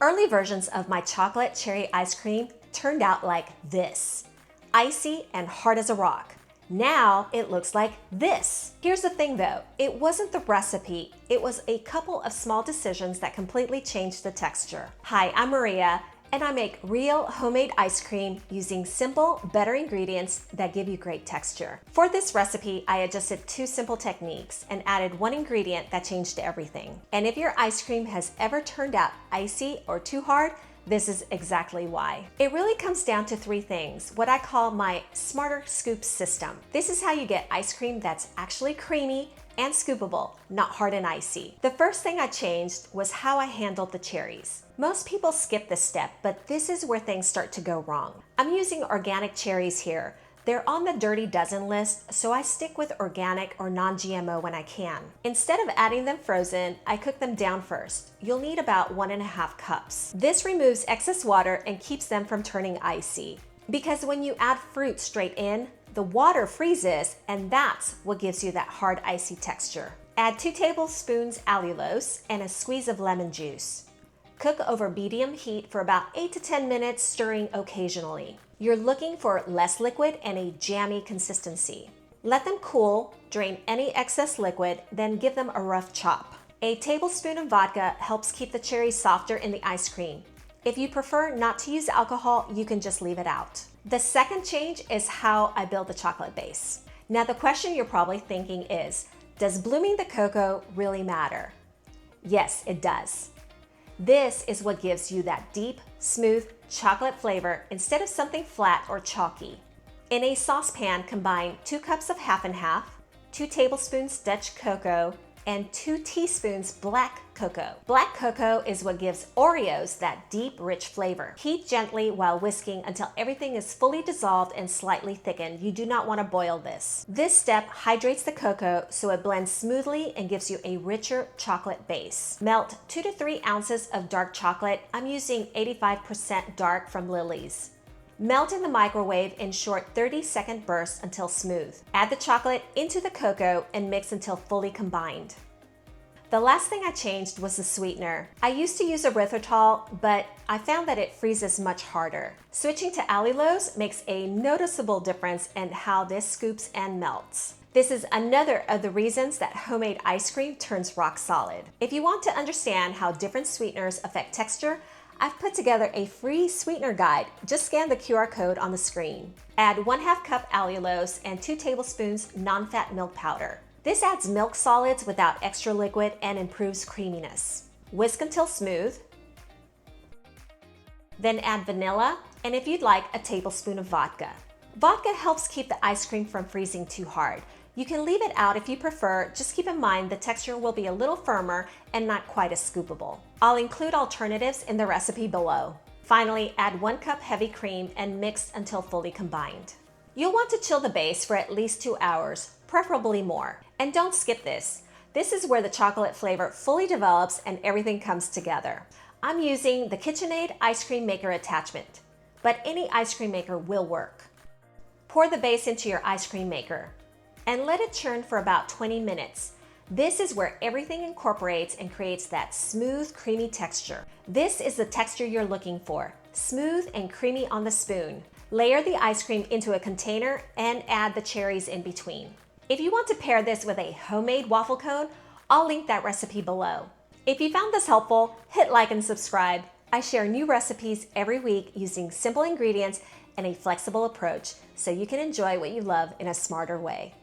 Early versions of my chocolate cherry ice cream turned out like this, icy and hard as a rock. Now it looks like this. Here's the thing though, it wasn't the recipe, it was a couple of small decisions that completely changed the texture. Hi, I'm Maria, and I make real homemade ice cream using simple, better ingredients that give you great texture. For this recipe, I adjusted 2 simple techniques and added 1 ingredient that changed everything. And if your ice cream has ever turned out icy or too hard, this is exactly why. It really comes down to 3 things, what I call my smarter scoop system. This is how you get ice cream that's actually creamy and scoopable, not hard and icy. The first thing I changed was how I handled the cherries. Most people skip this step, but this is where things start to go wrong. I'm using organic cherries here. They're on the dirty dozen list, so I stick with organic or non-GMO when I can. Instead of adding them frozen, I cook them down first. You'll need about 1.5 cups. This removes excess water and keeps them from turning icy. Because when you add fruit straight in, the water freezes, and that's what gives you that hard icy texture. Add 2 tablespoons allulose and a squeeze of lemon juice. Cook over medium heat for about 8 to 10 minutes, stirring occasionally. You're looking for less liquid and a jammy consistency. Let them cool, drain any excess liquid, then give them a rough chop. A tablespoon of vodka helps keep the cherries softer in the ice cream. If you prefer not to use alcohol, you can just leave it out. The second change is how I build the chocolate base. Now the question you're probably thinking is, does blooming the cocoa really matter? Yes, it does. This is what gives you that deep, smooth chocolate flavor instead of something flat or chalky. In a saucepan, combine 2 cups of half and half, 2 tablespoons Dutch cocoa, and 2 teaspoons black cocoa. Black cocoa is what gives Oreos that deep, rich flavor. Heat gently while whisking until everything is fully dissolved and slightly thickened. You do not want to boil this. This step hydrates the cocoa so it blends smoothly and gives you a richer chocolate base. Melt 2 to 3 ounces of dark chocolate. I'm using 85% dark from Lily's. Melt in the microwave in short 30-second bursts until smooth. Add the chocolate into the cocoa and mix until fully combined. The last thing I changed was the sweetener. I used to use erythritol, but I found that it freezes much harder. Switching to allulose makes a noticeable difference in how this scoops and melts. This is another of the reasons that homemade ice cream turns rock solid. If you want to understand how different sweeteners affect texture, I've put together a free sweetener guide. Just scan the QR code on the screen. Add 1/2 cup allulose and 2 tablespoons non-fat milk powder. This adds milk solids without extra liquid and improves creaminess. Whisk until smooth. Then add vanilla, and if you'd like, a tablespoon of vodka. Vodka helps keep the ice cream from freezing too hard. You can leave it out if you prefer, just keep in mind the texture will be a little firmer and not quite as scoopable. I'll include alternatives in the recipe below. Finally, add 1 cup heavy cream and mix until fully combined. You'll want to chill the base for at least 2 hours, preferably more. And don't skip this. This is where the chocolate flavor fully develops and everything comes together. I'm using the KitchenAid ice cream maker attachment, but any ice cream maker will work. Pour the base into your ice cream maker and let it churn for about 20 minutes. This is where everything incorporates and creates that smooth, creamy texture. This is the texture you're looking for, smooth and creamy on the spoon. Layer the ice cream into a container and add the cherries in between. If you want to pair this with a homemade waffle cone, I'll link that recipe below. If you found this helpful, hit like and subscribe. I share new recipes every week using simple ingredients and a flexible approach so you can enjoy what you love in a smarter way.